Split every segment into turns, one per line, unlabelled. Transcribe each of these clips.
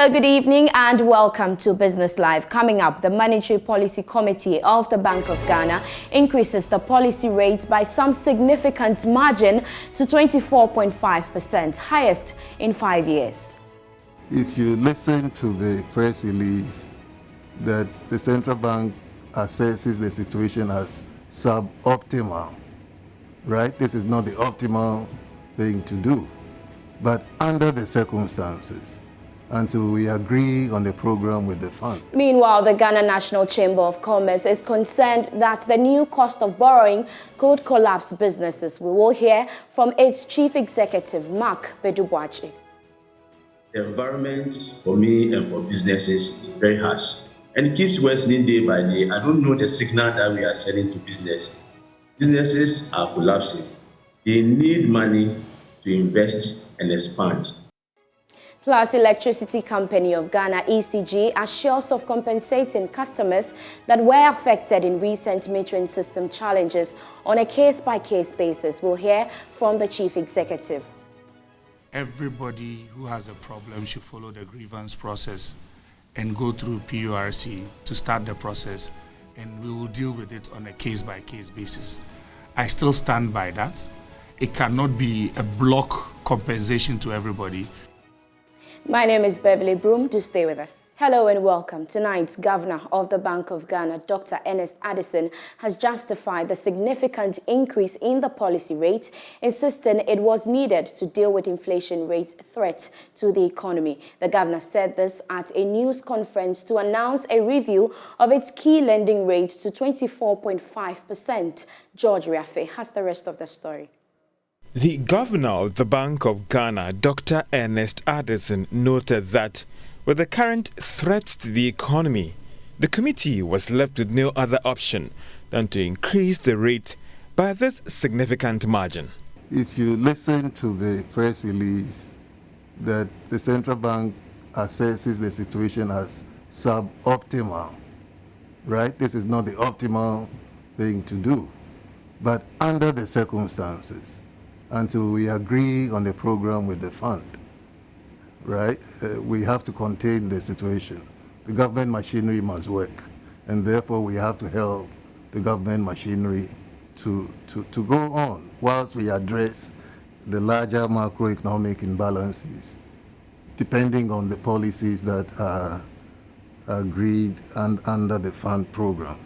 Hello, good evening and welcome to Business Live. Coming up, the Monetary Policy Committee of the Bank of Ghana increases the policy rate by some significant margin to 24.5%, highest in 5 years.
If you listen to the press release that the central bank assesses the situation as suboptimal, right? This is not the optimal thing to do. But under the circumstances, until we agree on the program with the fund.
Meanwhile, the Ghana National Chamber of Commerce is concerned that the new cost of borrowing could collapse businesses. We will hear from its chief executive, Mark Bedubuachi.
The environment for me and for businesses is very harsh, and it keeps worsening day by day. I don't know the signal that we are sending to business. Businesses are collapsing. They need money to invest and expand.
Plus, Electricity Company of Ghana, ECG, assures of compensating customers that were affected in recent metering system challenges on a case-by-case basis. We'll hear from the chief executive.
Everybody who has a problem should follow the grievance process and go through PURC to start the process, and we will deal with it on a case-by-case basis. I still stand by that. It cannot be a block compensation to everybody.
My name is Beverly Broohm. Do stay with us. Hello and welcome. Tonight, Governor of the Bank of Ghana, Dr. Ernest Addison, has justified the significant increase in the policy rate, insisting it was needed to deal with inflation rate threat to the economy. The governor said this at a news conference to announce a review of its key lending rate to 24.5%. George Riafe has the rest of the story.
The governor of the Bank of Ghana, Dr. Ernest Addison, noted that with the current threats to the economy, the committee was left with no other option than to increase the rate by this significant margin.
If you listen to the press release that the central bank assesses the situation as suboptimal, right? This is not the optimal thing to do. But under the circumstances, until we agree on the program with the fund, right? We have to contain the situation. The government machinery must work, and therefore we have to help the government machinery to go on whilst we address the larger macroeconomic imbalances, depending on the policies that are agreed and under the fund program.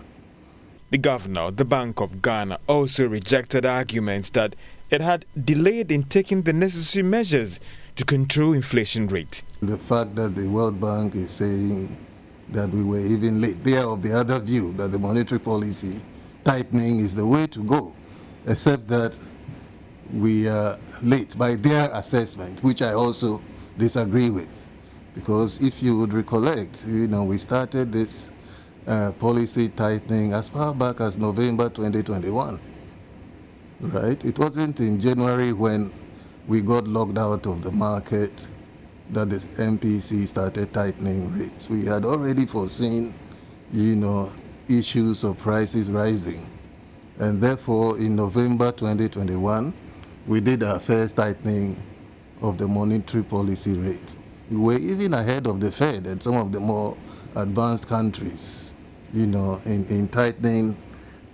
The governor of the Bank of Ghana also rejected arguments that it had delayed in taking the necessary measures to control inflation rate.
The fact that the World Bank is saying that we were even late, they are of the other view that the monetary policy tightening is the way to go, except that we are late by their assessment, which I also disagree with. Because if you would recollect, we started this policy tightening as far back as November 2021. Right? It wasn't in January when we got locked out of the market that the MPC started tightening rates. We had already foreseen, issues of prices rising. And therefore, in November 2021, we did our first tightening of the monetary policy rate. We were even ahead of the Fed and some of the more advanced countries, in tightening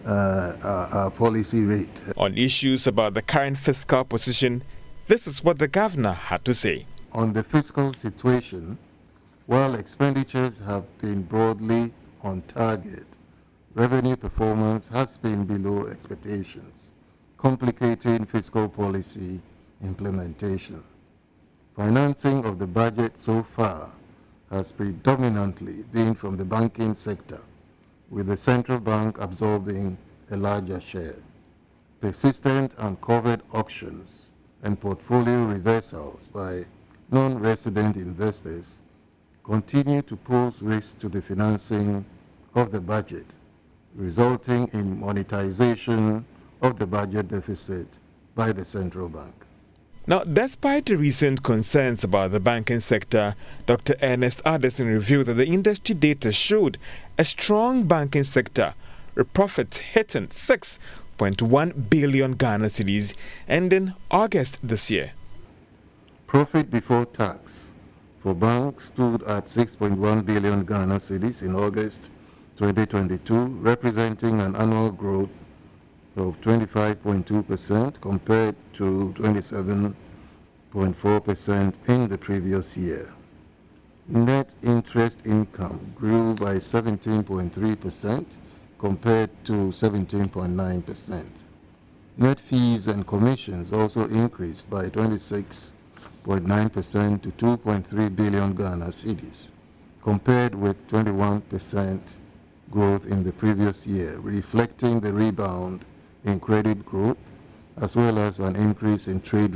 our policy rate.
On issues about the current fiscal position, this is what the governor had to say.
On the fiscal situation, while expenditures have been broadly on target, revenue performance has been below expectations, complicating fiscal policy implementation. Financing of the budget so far has predominantly been from the banking sector, with the central bank absorbing a larger share. Persistent and covert auctions and portfolio reversals by non-resident investors continue to pose risks to the financing of the budget, resulting in monetization of the budget deficit by the central bank.
Now, despite the recent concerns about the banking sector, Dr. Ernest Addison revealed that the industry data showed a strong banking sector, with profits hitting 6.1 billion Ghana cedis ending August this year.
Profit before tax for banks stood at 6.1 billion Ghana cedis in August 2022, representing an annual growth of 25.2% compared to 27.4% in the previous year. Net interest income grew by 17.3% compared to 17.9%. Net fees and commissions also increased by 26.9% to 2.3 billion Ghana cedis, compared with 21% growth in the previous year, reflecting the rebound in credit growth, as well as an increase in trade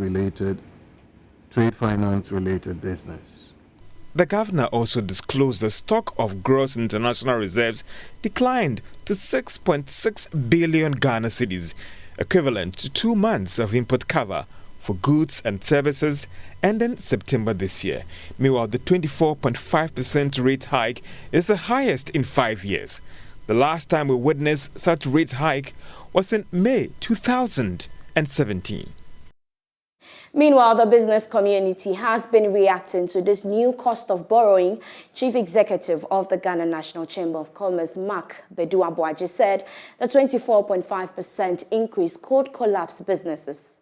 finance-related business.
The governor also disclosed the stock of gross international reserves declined to 6.6 billion Ghana cedis, equivalent to 2 months of import cover for goods and services ending September this year. Meanwhile, the 24.5% rate hike is the highest in 5 years. The last time we witnessed such rate hike was in May 2017.
Meanwhile, the business community has been reacting to this new cost of borrowing. Chief Executive of the Ghana National Chamber of Commerce, Mark Bedu-Aboagye, said the 24.5% increase could collapse businesses.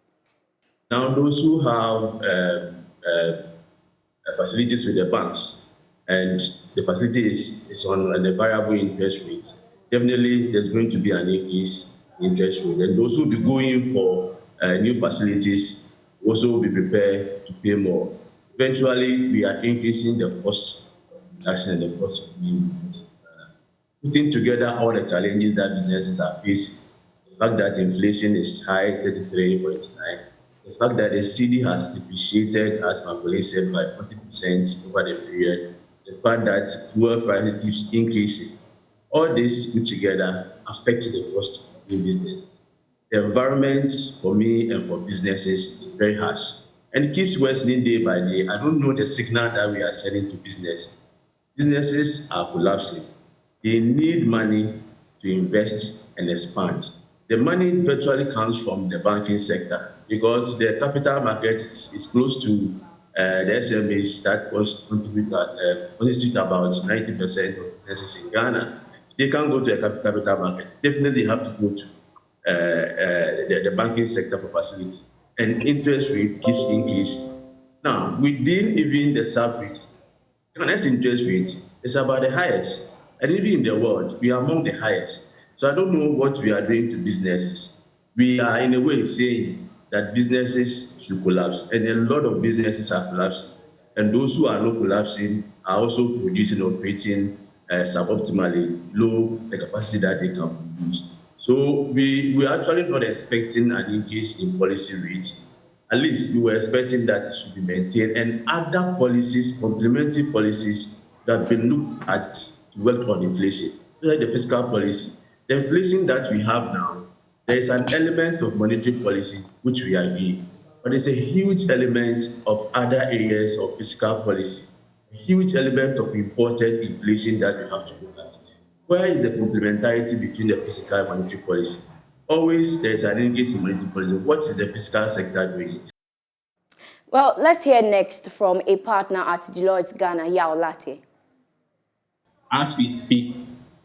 Now, those who have facilities with the banks and the facility is on a variable interest rate, definitely there's going to be an increase in interest rate. And those who will be going for new facilities also be prepared to pay more. Eventually, we are increasing the cost of production and the cost of doing business. Putting together all the challenges that businesses are facing, the fact that inflation is high, 33.9%, the fact that the cedi has depreciated, as Macaulay said, by 40% over the period, the fact that fuel prices keeps increasing, all this put together affects the cost of doing business. The environment for me and for businesses is very harsh, and it keeps worsening day by day. I don't know the signal that we are sending to business. Businesses are collapsing. They need money to invest and expand. The money virtually comes from the banking sector because the capital market is close to the SMEs that constitute about 90% of businesses in Ghana. They can't go to a capital market. Definitely have to go to the banking sector for facility, and interest rate keeps increasing. Now, within even the sub-region, Ghana's interest rate is about the highest, and even in the world, we are among the highest. So I don't know what we are doing to businesses. We are in a way saying that businesses should collapse, and a lot of businesses are collapsing, and those who are not collapsing are also producing, operating suboptimally, low the capacity that they can produce. So we are actually not expecting an increase in policy rates. At least we were expecting that it should be maintained, and other policies, complementary policies that have been looked at to work on inflation, like the fiscal policy. The inflation that we have now, there is an element of monetary policy which we agree, but there's a huge element of other areas of fiscal policy, a huge element of imported inflation that we have to look at. Where is the complementarity between the fiscal and monetary policy? Always there is an increase in monetary policy. What is the fiscal sector doing?
Well, let's hear next from a partner at Deloitte Ghana, Yao Latte.
As we speak,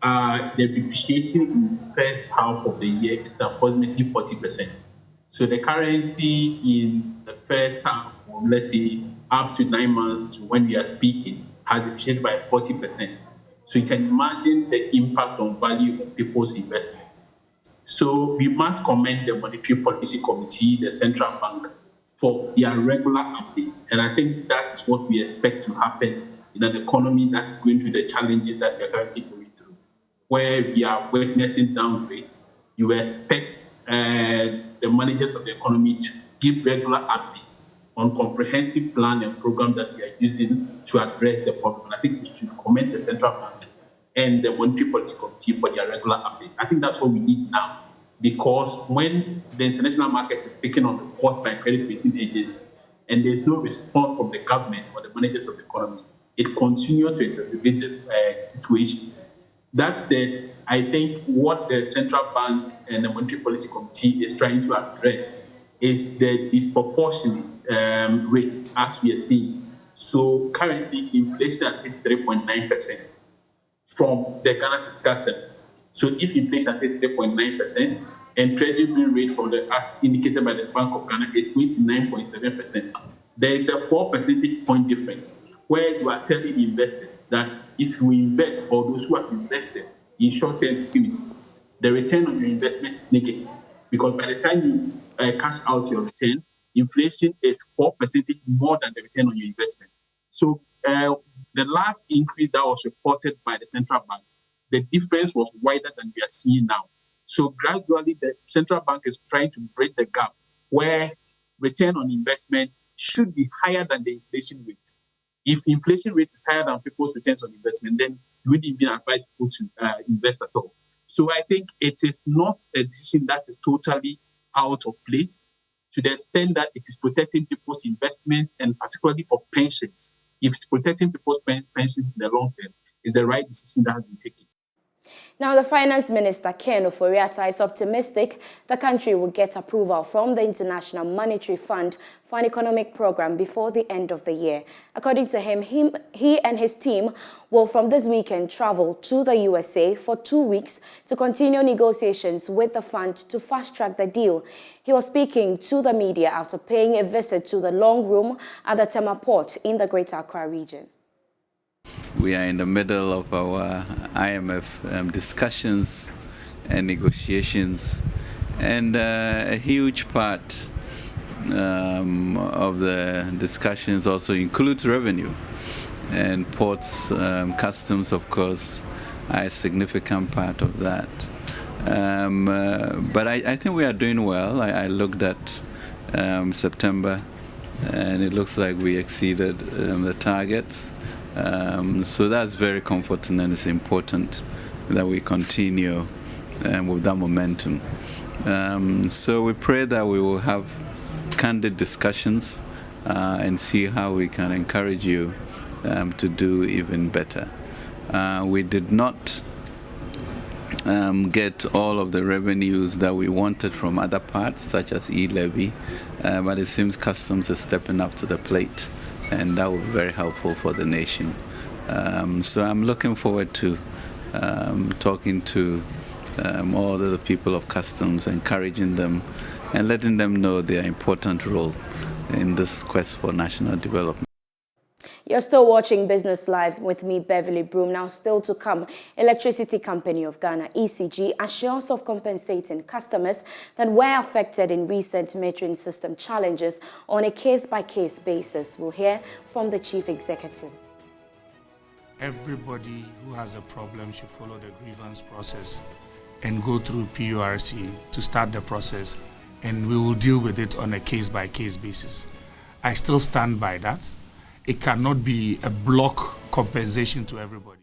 the depreciation in the first half of the year is approximately 40%. So the currency in the first half, or let's say up to 9 months to when we are speaking, has depreciated by 40%. So you can imagine the impact on value of people's investments. So we must commend the Monetary Policy Committee, the Central Bank, for their regular updates. And I think that is what we expect to happen in an economy that's going through the challenges that we are currently going through, where we are witnessing downgrades. You expect the managers of the economy to give regular updates on comprehensive plan and program that we are using to address the problem. I think we should commend the Central Bank and the Monetary Policy Committee for their regular updates. I think that's what we need now, because when the international market is picking on report by credit rating agencies and there's no response from the government or the managers of the economy, it continues to aggravate the situation. That said, I think what the Central Bank and the Monetary Policy Committee is trying to address is the disproportionate rate, as we are seeing, So currently, inflation at 3.9% from the Ghana Fiscal Service. So if inflation at 3.9% and treasury rate from the as indicated by the Bank of Ghana is 29.7%, there is a 4 percentage point difference where you are telling investors that if you invest or those who have invested in short-term securities, the return on your investment is negative because by the time you cash out your return, inflation is 4 percentage more than the return on your investment. So the last increase that was reported by the central bank, the difference was wider than we are seeing now. So gradually, the central bank is trying to break the gap where return on investment should be higher than the inflation rate. If inflation rate is higher than people's returns on investment, then you wouldn't even advise people to invest at all. So I think it is not a decision that is totally out of place to the extent that it is protecting people's investments and particularly for pensions. If it's protecting people's pensions in the long term, it's the right decision that has been taken.
Now, the Finance Minister, Ken Ofori-Atta, is optimistic the country will get approval from the International Monetary Fund for an economic program before the end of the year. According to him, he and his team will from this weekend travel to the USA for 2 weeks to continue negotiations with the fund to fast-track the deal. He was speaking to the media after paying a visit to the Long Room at the Tema Port in the Greater Accra region.
We are in the middle of our IMF discussions and negotiations, and a huge part of the discussions also includes revenue. And ports, customs, of course, are a significant part of that. But I think we are doing well. I looked at September, and it looks like we exceeded the targets. So that's very comforting, and it's important that we continue with that momentum. So we pray that we will have candid discussions and see how we can encourage you to do even better. We did not get all of the revenues that we wanted from other parts, such as e-levy, but it seems customs is stepping up to the plate, and that will be very helpful for the nation. So I'm looking forward to talking to all the people of customs, encouraging them and letting them know their important role in this quest for national development.
You're still watching Business Live with me, Beverly Broohm. Now, still to come, Electricity Company of Ghana, ECG, assures of compensating customers that were affected in recent metering system challenges on a case-by-case basis. We'll hear from the Chief Executive.
Everybody who has a problem should follow the grievance process and go through PURC to start the process, and we will deal with it on a case-by-case basis. I still stand by that. It cannot be a block compensation to everybody.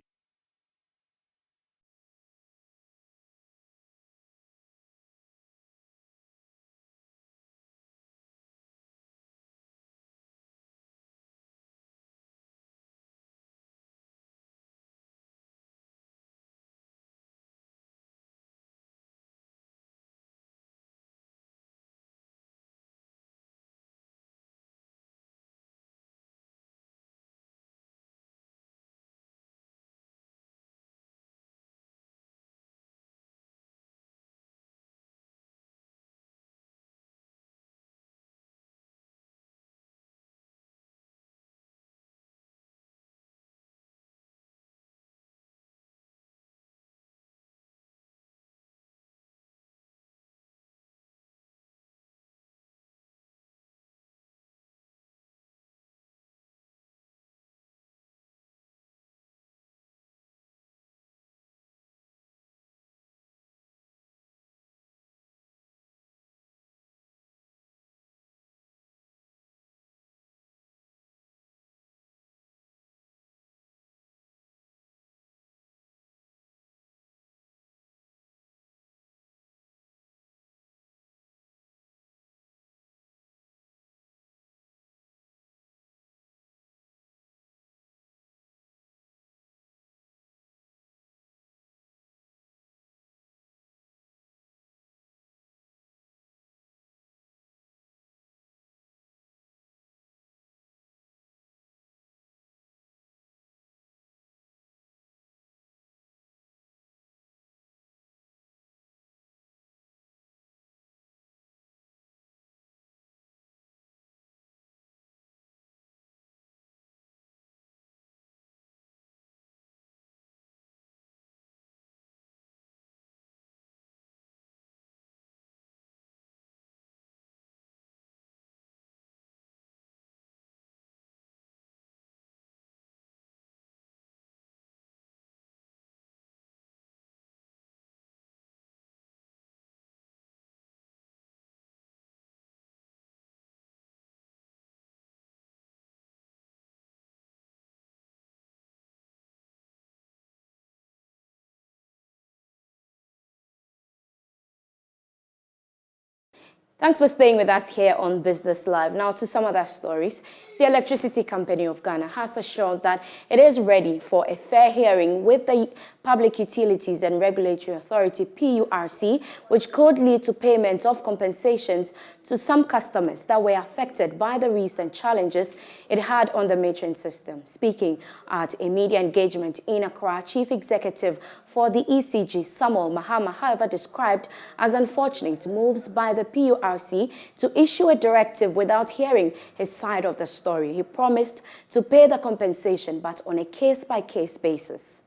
Thanks for staying with us here on Business Live. Now to some other stories. The Electricity Company of Ghana has assured that it is ready for a fair hearing with the Public Utilities and Regulatory Authority, PURC, which could lead to payment of compensations to some customers that were affected by the recent challenges it had on the metering system. Speaking at a media engagement in Accra, Chief Executive for the ECG, Samuel Mahama, however, described as unfortunate moves by the PURC to issue a directive without hearing his side of the story. He promised to pay the compensation, but on a case-by-case basis.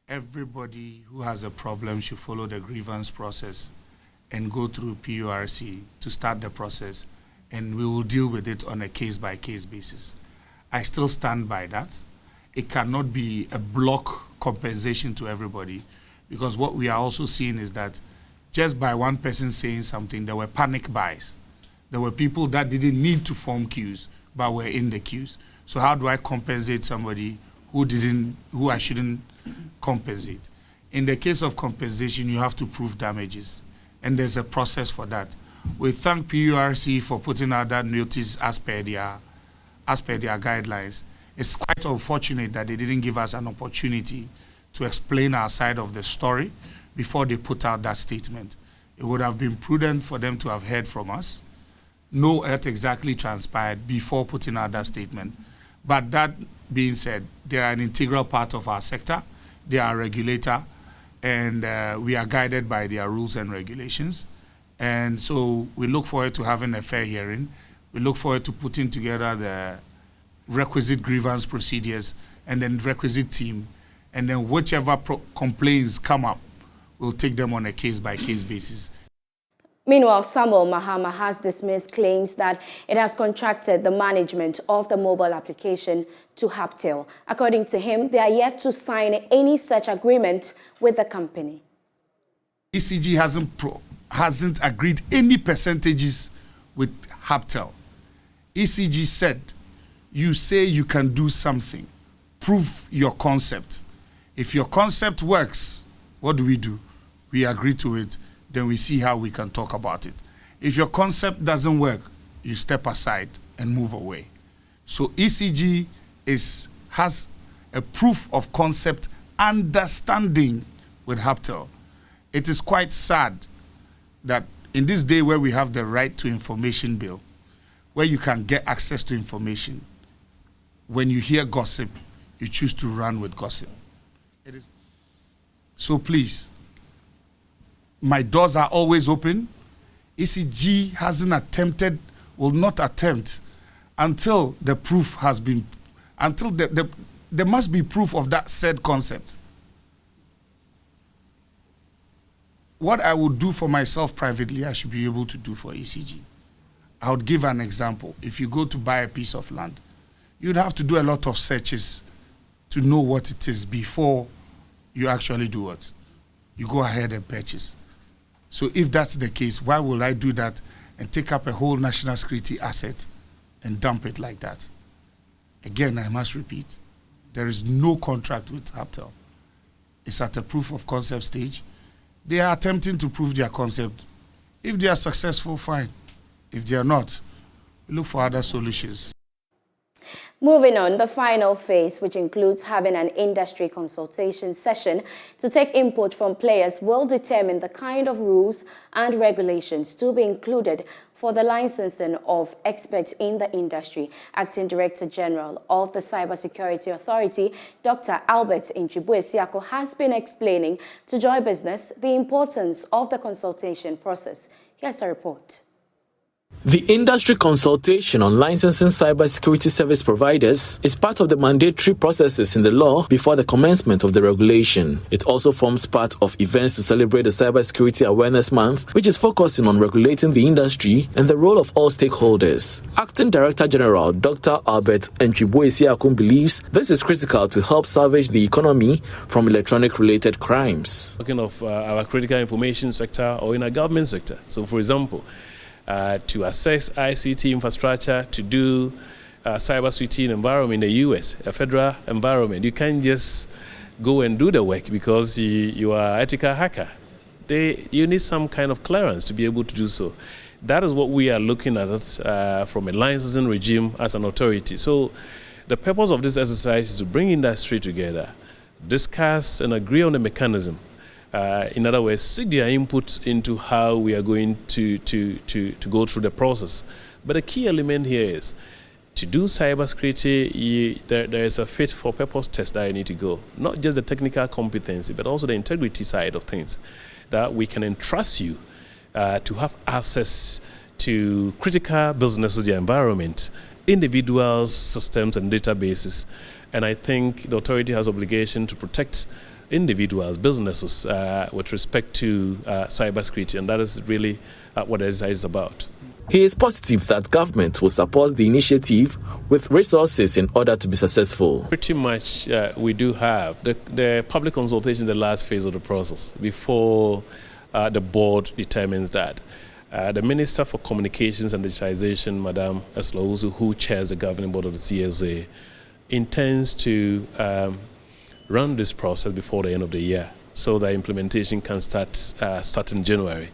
Everybody who has a problem should follow the grievance process and go through PURC to start the process, and we will deal with it on a case-by-case basis. I still stand by that. It cannot be a block compensation to everybody, because what we are also seeing is that just by one person saying something, there were panic buys. There were people that didn't need to form queues, but were in the queues. So how do I compensate somebody who I shouldn't compensate? In the case of compensation, you have to prove damages, and there's a process for that. We thank PURC for putting out that notice as per their guidelines. It's quite unfortunate that they didn't give us an opportunity to explain our side of the story before they put out that statement. It would have been prudent for them to have heard from us, know what exactly transpired before putting out that statement. But that being said, they are an integral part of our sector. They are a regulator, and we are guided by their rules and regulations. And so we look forward to having a fair hearing. We look forward to putting together the requisite grievance procedures and then requisite team. And then whichever complaints come up, we'll take them on a case-by-case basis.
Meanwhile, Samuel Mahama has dismissed claims that it has contracted the management of the mobile application to Haptel. According to him, they are yet to sign any such agreement with the company.
ECG hasn't agreed any percentages with Haptel. ECG said, you say you can do something, prove your concept. If your concept works, what do? We agree to it. Then we see how we can talk about it. If your concept doesn't work, you step aside and move away. So ECG has a proof of concept understanding with Haptel. It is quite sad that in this day where we have the right to information bill, where you can get access to information, when you hear gossip, you choose to run with gossip. So please, my doors are always open. ECG hasn't attempted, will not attempt until the proof has been, until there must be proof of that said concept. What I would do for myself privately, I should be able to do for ECG. I would give an example. If you go to buy a piece of land, you'd have to do a lot of searches to know what it is before you actually do what? You go ahead and purchase. So if that's the case, why will I do that and take up a whole national security asset and dump it like that? Again, I must repeat, there is no contract with Haptel. It's at a proof of concept stage. They are attempting to prove their concept. If they are successful, fine. If they are not, we look for other solutions.
Moving on, the final phase, which includes having an industry consultation session to take input from players, will determine the kind of rules and regulations to be included for the licensing of experts in the industry. Acting Director General of the Cybersecurity Authority, Dr. Albert Nchibwe-Siako, has been explaining to Joy Business the importance of the consultation process. Here's a report.
The industry consultation on licensing cybersecurity service providers is part of the mandatory processes in the law before the commencement of the regulation. It also forms part of events to celebrate the Cybersecurity Awareness Month, which is focusing on regulating the industry and the role of all stakeholders. Acting Director General Dr. Albert Nchibwe-Siako believes this is critical to help salvage the economy from electronic-related crimes.
Talking of our critical information sector or in our government sector. So, for example, to assess ICT infrastructure, to do cybersecurity environment in the US, a federal environment. You can't just go and do the work because you are an ethical hacker. you need some kind of clearance to be able to do so. That is what we are looking at from a licensing regime as an authority. So the purpose of this exercise is to bring industry together, discuss and agree on the mechanism. In other words, seek their input into how we are going to go through the process. But the key element here is to do cybersecurity, there is a fit for purpose test that you need to go. Not just the technical competency, but also the integrity side of things, that we can entrust you to have access to critical businesses, the environment, individuals, systems, and databases. And I think the authority has obligation to protect individuals, businesses, with respect to cybersecurity, and that is really what the exercise is about.
He is positive that government will support the initiative with resources in order to be successful.
Pretty much we do have. The public consultation is the last phase of the process before the board determines that. The Minister for Communications and Digitization, Madam Eslauzu, who chairs the governing board of the CSA, intends to run this process before the end of the year so that implementation can start in January.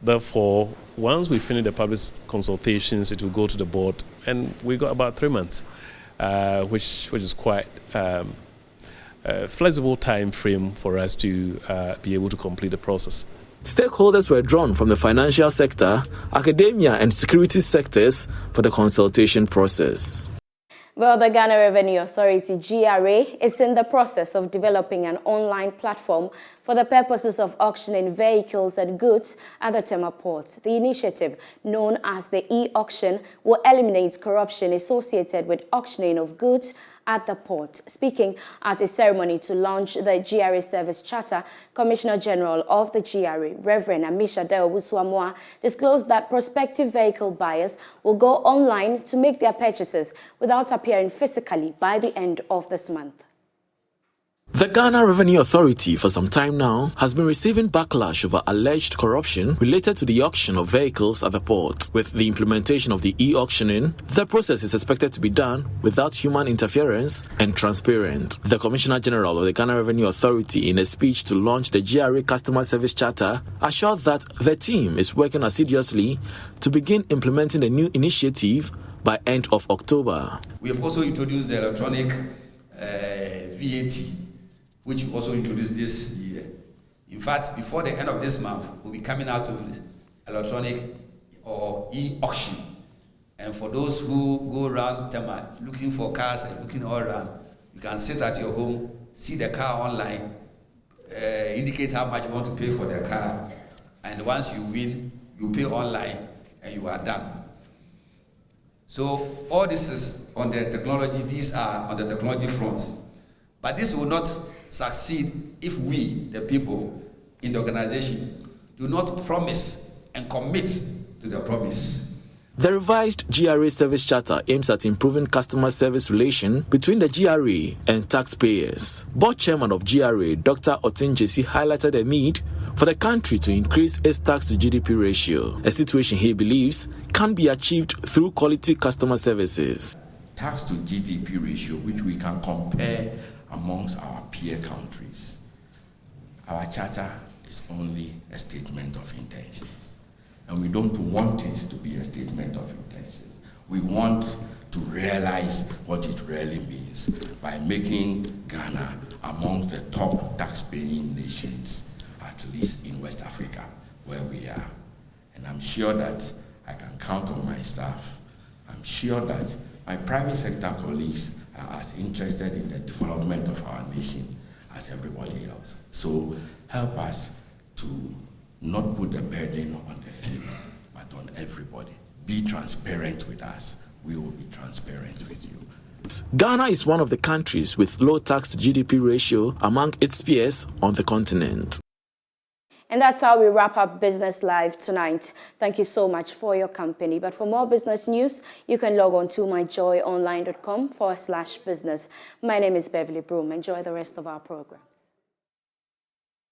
Therefore, once we finish the public consultations, it will go to the board, and we got about 3 months, which is quite a flexible time frame for us to be able to complete the process.
Stakeholders were drawn from the financial sector, academia and security sectors for the consultation process.
Well, the Ghana Revenue Authority, GRA, is in the process of developing an online platform for the purposes of auctioning vehicles and goods at the Tema Port. The initiative, known as the e-auction, will eliminate corruption associated with auctioning of goods at the port. Speaking at a ceremony to launch the GRA Service Charter, Commissioner General of the GRA, Reverend Amisha Deo-Buswamwa, disclosed that prospective vehicle buyers will go online to make their purchases without appearing physically by the end of this month.
The Ghana Revenue Authority for some time now has been receiving backlash over alleged corruption related to the auction of vehicles at the port. With the implementation of the e-auctioning, the process is expected to be done without human interference and transparent. The Commissioner General of the Ghana Revenue Authority, in a speech to launch the GRA Customer Service Charter, assured that the team is working assiduously to begin implementing the new initiative by end of October.
We have also introduced the electronic VAT, which we also introduced this year. In fact, before the end of this month, we'll be coming out with electronic or e-auction. And for those who go around Tema looking for cars and looking all around, you can sit at your home, see the car online, indicate how much you want to pay for the car, and once you win, you pay online and you are done. So all this is on the technology, these are on the technology front. But this will not succeed if we, the people in the organization, do not promise and commit to the promise.
The revised GRA Service Charter aims at improving customer service relation between the GRA and taxpayers. Board Chairman of GRA, Dr. Otinjesi, highlighted the need for the country to increase its tax to GDP ratio, a situation he believes can be achieved through quality customer services.
Tax to GDP ratio, which we can compare amongst our peer countries. Our charter is only a statement of intentions. And we don't want it to be a statement of intentions. We want to realize what it really means by making Ghana amongst the top tax-paying nations, at least in West Africa, where we are. And I'm sure that I can count on my staff. I'm sure that my private sector colleagues are as interested in the development of our nation as everybody else. So help us to not put the burden on the few, but on everybody. Be transparent with us. We will be transparent with you.
Ghana is one of the countries with low tax to GDP ratio among its peers on the continent.
And that's how we wrap up Business Live tonight. Thank you so much for your company. But for more business news, you can log on to myjoyonline.com/business. My name is Beverly Broohm. Enjoy the rest of our programs.